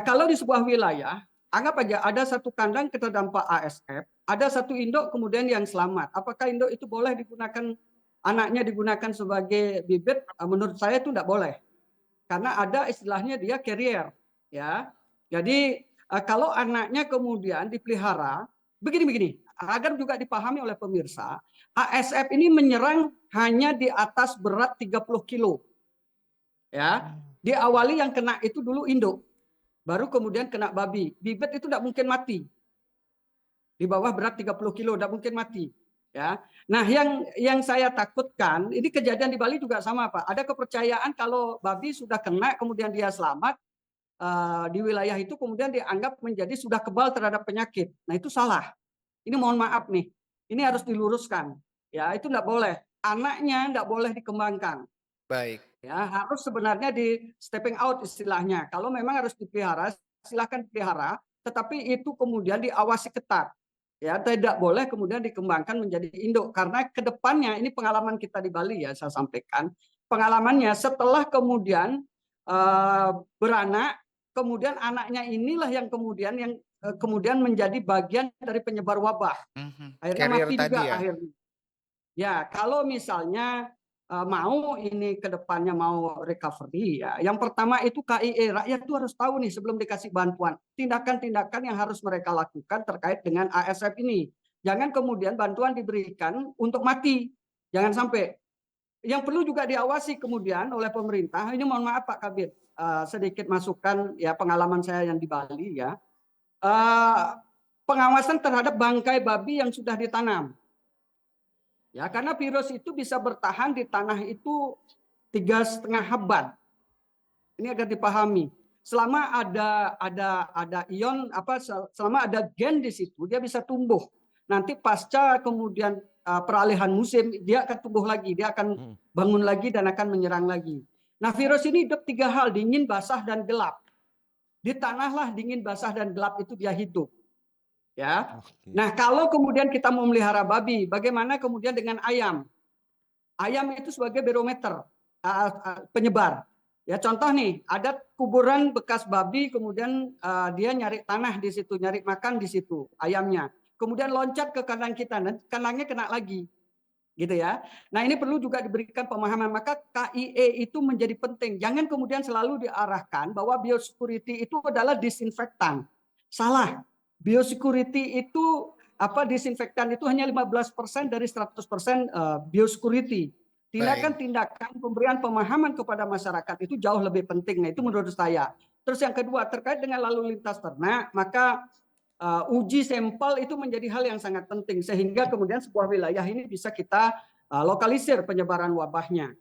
S4: kalau di sebuah wilayah, anggap aja ada 1 kandang terdampak ASF, ada 1 induk kemudian yang selamat. Apakah induk itu boleh digunakan, anaknya digunakan sebagai bibit? Menurut saya itu tidak boleh. Karena ada istilahnya dia carrier. Ya. Jadi kalau anaknya kemudian dipelihara, begini, agar juga dipahami oleh pemirsa, ASF ini menyerang hanya di atas berat 30 kilo. Ya. Diawali yang kena itu dulu induk. Baru kemudian kena babi. Bibit itu tidak mungkin mati. Di bawah berat 30 kilo tidak mungkin mati. Ya. Nah, yang saya takutkan, ini kejadian di Bali juga sama, Pak. Ada kepercayaan kalau babi sudah kena kemudian dia selamat di wilayah itu, kemudian dianggap menjadi sudah kebal terhadap penyakit. Nah, itu salah. Ini mohon maaf nih. Ini harus diluruskan. ya itu enggak boleh. Anaknya enggak boleh dikembangkan.
S1: Baik.
S4: Ya, harus sebenarnya di stepping out istilahnya. Kalau memang harus dipelihara, silakan pelihara, tetapi itu kemudian diawasi ketat. Ya, tidak boleh kemudian dikembangkan menjadi induk karena kedepannya ini pengalaman kita di Bali ya saya sampaikan. Pengalamannya setelah kemudian beranak, kemudian anaknya inilah yang kemudian menjadi bagian dari penyebar wabah. Akhirnya
S1: Carrier
S4: mati
S1: tadi
S4: juga
S1: ya.
S4: akhirnya. Ya, kalau misalnya mau ini ke depannya mau recovery ya. Yang pertama itu KIE, rakyat itu harus tahu nih sebelum dikasih bantuan, tindakan-tindakan yang harus mereka lakukan terkait dengan ASF ini. Jangan kemudian bantuan diberikan untuk mati. Jangan sampai. Yang perlu juga diawasi kemudian oleh pemerintah, ini mohon maaf Pak Kabid, sedikit masukan ya pengalaman saya yang di Bali ya. Pengawasan terhadap bangkai babi yang sudah ditanam. Ya, karena virus itu bisa bertahan di tanah itu 3,5 abad. Ini agar dipahami. Selama ada ion selama ada gen di situ dia bisa tumbuh. Nanti pasca kemudian peralihan musim dia akan tumbuh lagi, dia akan bangun lagi dan akan menyerang lagi. Nah, virus ini hidup 3 hal, dingin, basah dan gelap. Di tanahlah dingin, basah dan gelap itu dia hidup. Ya. Nah, kalau kemudian kita mau melihara babi, bagaimana kemudian dengan ayam? Ayam itu sebagai barometer penyebar. Ya, contoh nih, ada kuburan bekas babi, kemudian dia nyari tanah di situ, nyari makan di situ, ayamnya. Kemudian loncat ke kandang kita, dan kandangnya kena lagi. Gitu ya. Nah, ini perlu juga diberikan pemahaman. Maka KIE itu menjadi penting. Jangan kemudian selalu diarahkan bahwa biosecurity itu adalah disinfektan. Salah. Biosecurity itu disinfektan itu hanya 15% dari 100% biosecurity. Tindakan-tindakan pemberian pemahaman kepada masyarakat itu jauh lebih penting. Nah, itu menurut saya. Terus yang kedua terkait dengan lalu lintas ternak, maka uji sampel itu menjadi hal yang sangat penting sehingga kemudian sebuah wilayah ini bisa kita lokalisir penyebaran wabahnya.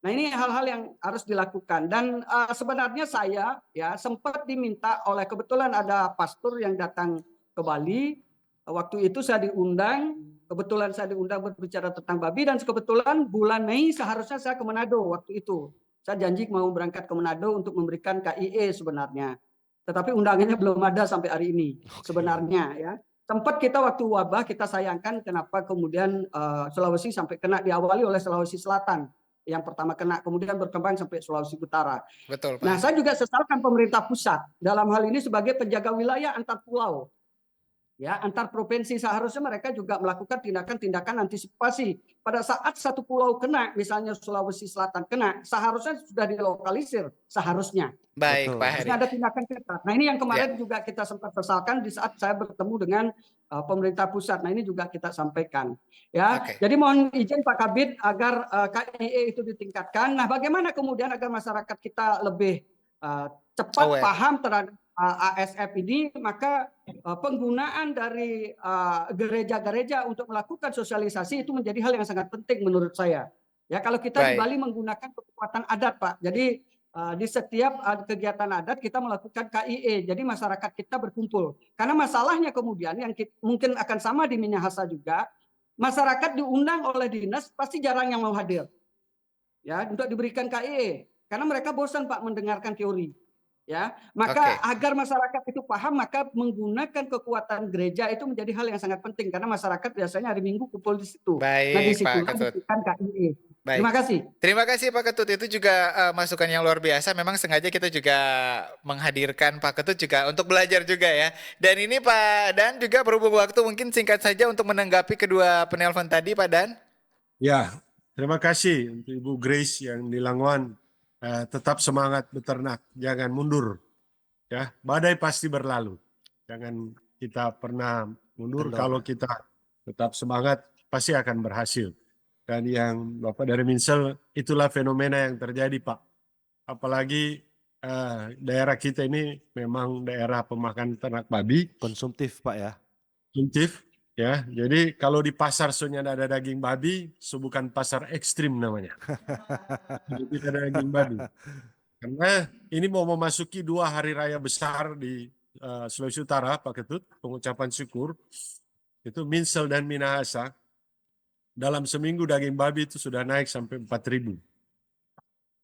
S4: Nah, ini hal-hal yang harus dilakukan dan sebenarnya saya ya sempat diminta oleh kebetulan ada pastor yang datang ke Bali. Waktu itu saya diundang, kebetulan saya diundang berbicara tentang babi dan kebetulan bulan Mei seharusnya saya ke Manado waktu itu. Saya janji mau berangkat ke Manado untuk memberikan KIE sebenarnya. Tetapi undangannya belum ada sampai hari ini sebenarnya ya. Sempat kita waktu wabah kita sayangkan kenapa kemudian Sulawesi sampai kena, diawali oleh Sulawesi Selatan yang pertama kena, kemudian berkembang sampai Sulawesi Utara.
S1: Betul, Pak.
S4: Nah, saya juga sesalkan pemerintah pusat dalam hal ini sebagai penjaga wilayah antar pulau. Ya, antar provinsi seharusnya mereka juga melakukan tindakan-tindakan antisipasi. Pada saat satu pulau kena, misalnya Sulawesi Selatan kena, seharusnya sudah dilokalisir seharusnya.
S1: Baik, Pak Heri.
S4: Harusnya ada tindakan ketat. Nah, ini yang kemarin juga kita sempat sesalkan di saat saya bertemu dengan pemerintah pusat. Nah, ini juga kita sampaikan. Ya, jadi mohon izin Pak Kabid agar KIE itu ditingkatkan. Nah, bagaimana kemudian agar masyarakat kita lebih cepat paham terhadap ASF ini, maka penggunaan dari gereja-gereja untuk melakukan sosialisasi itu menjadi hal yang sangat penting menurut saya. Ya, kalau kita di Bali menggunakan kekuatan adat, Pak. Jadi di setiap kegiatan adat kita melakukan KIE. Jadi masyarakat kita berkumpul. Karena masalahnya kemudian yang mungkin akan sama di Minahasa juga, masyarakat diundang oleh dinas pasti jarang yang mau hadir. Ya, untuk diberikan KIE. Karena mereka bosan Pak mendengarkan teori. Ya, maka agar masyarakat itu paham, maka menggunakan kekuatan gereja itu menjadi hal yang sangat penting karena masyarakat biasanya hari Minggu kumpul di situ.
S1: Baik,
S4: nah, di
S1: Pak
S4: situ
S1: Ketut.
S4: diberikan KIE.
S1: Baik.
S4: Terima kasih.
S1: Terima kasih Pak Ketut, itu juga masukan yang luar biasa. Memang sengaja kita juga menghadirkan Pak Ketut juga untuk belajar juga ya. Dan ini Pak Dan juga berhubung waktu, mungkin singkat saja untuk menanggapi kedua penelpon tadi Pak Dan.
S5: Ya, terima kasih untuk Ibu Grace yang di Langwan. Tetap semangat beternak, jangan mundur. Ya, badai pasti berlalu. Jangan kita pernah mundur. Kalau kita tetap semangat, pasti akan berhasil. Dan yang Bapak dari Minsel, itulah fenomena yang terjadi, Pak. Apalagi daerah kita ini memang daerah pemakan ternak babi.
S2: Konsumtif, Pak ya.
S5: Konsumtif, ya. Jadi kalau di pasar soalnya ada daging babi, bukan pasar ekstrim namanya. Jadi tidak ada daging babi. Karena ini mau memasuki 2 hari raya besar di Sulawesi Utara, Pak Ketut, pengucapan syukur. Itu Minsel dan Minahasa. dalam seminggu daging babi itu sudah naik sampai 4.000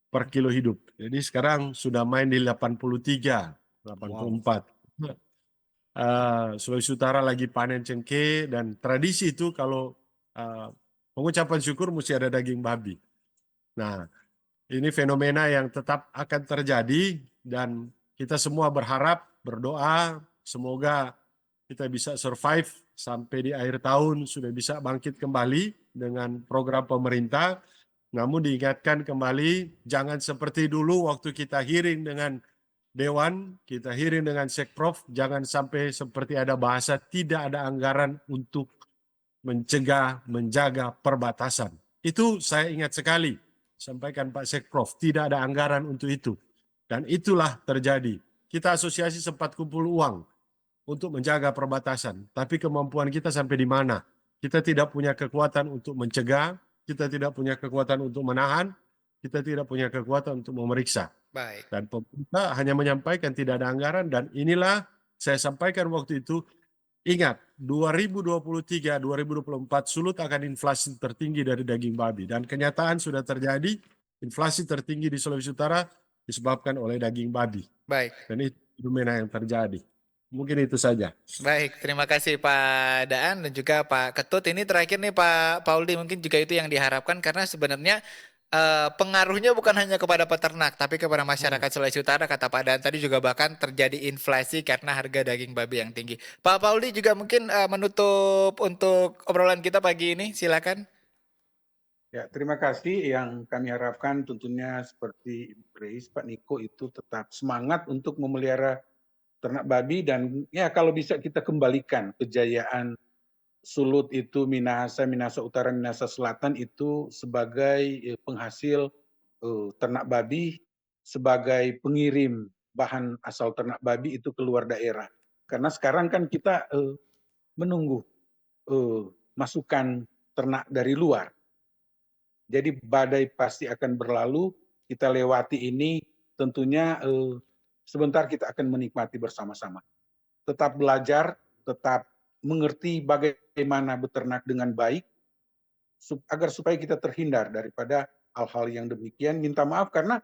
S5: per kilo hidup. Jadi sekarang sudah main di 83, 84. Sulawesi Utara lagi panen cengkeh, dan tradisi itu kalau pengucapan syukur mesti ada daging babi. Nah, ini fenomena yang tetap akan terjadi dan kita semua berharap, berdoa, semoga kita bisa survive sampai di akhir tahun sudah bisa bangkit kembali dengan program pemerintah. Namun diingatkan kembali, jangan seperti dulu waktu kita hearing dengan Dewan, kita hearing dengan Sekprov, jangan sampai seperti ada bahasa tidak ada anggaran untuk mencegah, menjaga perbatasan. Itu saya ingat sekali, sampaikan Pak Sekprov, tidak ada anggaran untuk itu. Dan itulah terjadi. Kita asosiasi sempat kumpul uang untuk menjaga perbatasan, tapi kemampuan kita sampai di mana? Kita tidak punya kekuatan untuk mencegah, kita tidak punya kekuatan untuk menahan, kita tidak punya kekuatan untuk memeriksa.
S1: Baik.
S5: Dan pemerintah hanya menyampaikan tidak ada anggaran, dan inilah saya sampaikan waktu itu, ingat 2023-2024 Sulut akan inflasi tertinggi dari daging babi, dan kenyataan sudah terjadi, inflasi tertinggi di Sulawesi Utara disebabkan oleh daging babi.
S1: Baik.
S5: Dan itu fenomena yang terjadi. Mungkin itu saja.
S1: Baik, terima kasih Pak Daan dan juga Pak Ketut. Ini terakhir nih Pak Pauli, mungkin juga itu yang diharapkan karena sebenarnya pengaruhnya bukan hanya kepada peternak tapi kepada masyarakat Sulawesi Utara, kata Pak Daan tadi, juga bahkan terjadi inflasi karena harga daging babi yang tinggi. Pak Pauli juga mungkin menutup untuk obrolan kita pagi ini, silakan.
S3: Ya, terima kasih. Yang kami harapkan tentunya seperti Ibu Grace, Pak Niko itu tetap semangat untuk memelihara ternak babi, dan ya kalau bisa kita kembalikan kejayaan Sulut itu, Minahasa, Minahasa Utara, Minahasa Selatan itu sebagai penghasil ternak babi, sebagai pengirim bahan asal ternak babi itu keluar daerah. Karena sekarang kan kita menunggu masukan ternak dari luar. Jadi badai pasti akan berlalu, kita lewati ini, tentunya sebentar kita akan menikmati bersama-sama. Tetap belajar, tetap mengerti bagaimana beternak dengan baik, agar supaya kita terhindar daripada hal-hal yang demikian. Minta maaf karena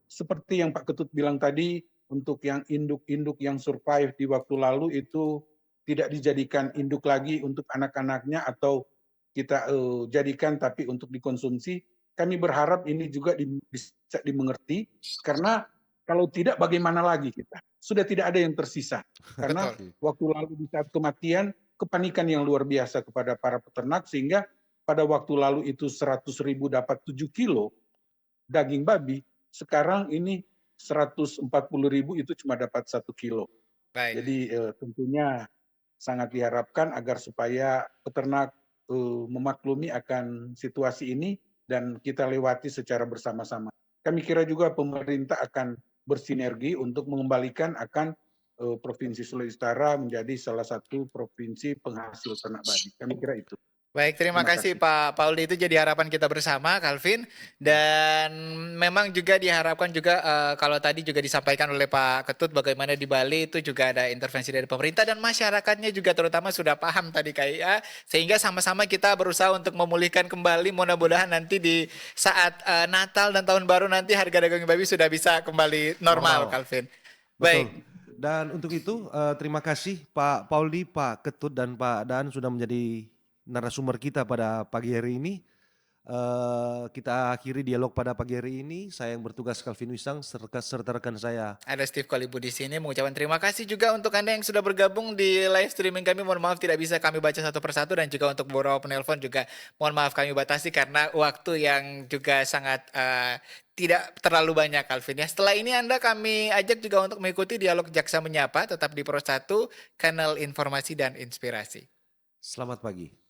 S3: seperti yang Pak Ketut bilang tadi, untuk yang induk-induk yang survive di waktu lalu itu tidak dijadikan induk lagi untuk anak-anaknya atau kita jadikan tapi untuk dikonsumsi. Kami berharap ini juga bisa dimengerti, karena kalau tidak bagaimana lagi kita? Sudah tidak ada yang tersisa. Karena waktu lalu di saat kematian, kepanikan yang luar biasa kepada para peternak, sehingga pada waktu lalu itu 100.000 dapat 7 kilo daging babi, sekarang ini 140.000 itu cuma dapat 1 kilo.
S1: Baik.
S3: Jadi tentunya sangat diharapkan agar supaya peternak memaklumi akan situasi ini dan kita lewati secara bersama-sama. Kami kira juga pemerintah akan bersinergi untuk mengembalikan akan Provinsi Sulawesi Utara menjadi salah satu provinsi penghasil ternak babi. Kami kira itu.
S1: Baik, terima kasih Pak Pauli, itu jadi harapan kita bersama, Calvin. Dan memang juga diharapkan juga kalau tadi juga disampaikan oleh Pak Ketut bagaimana di Bali itu juga ada intervensi dari pemerintah dan masyarakatnya juga terutama sudah paham tadi KIA, sehingga sama-sama kita berusaha untuk memulihkan kembali. Mudah-mudahan nanti di saat Natal dan Tahun Baru nanti harga daging babi sudah bisa kembali normal, Calvin. Baik.
S2: Betul. Dan untuk itu terima kasih Pak Pauli, Pak Ketut, dan Pak Daan sudah menjadi narasumber kita pada pagi hari ini. Kita akhiri dialog pada pagi hari ini. Saya yang bertugas Calvin Wisang serta rekan saya
S1: ada Steve Kolibu di sini, mengucapkan terima kasih juga untuk Anda yang sudah bergabung di live streaming kami. Mohon maaf tidak bisa kami baca satu persatu, dan juga untuk beberapa penelpon juga mohon maaf kami batasi karena waktu yang juga sangat tidak terlalu banyak, Calvin ya. Setelah ini Anda kami ajak juga untuk mengikuti dialog Jaksa Menyapa tetap di Pro 1 kanal informasi dan inspirasi.
S2: Selamat pagi.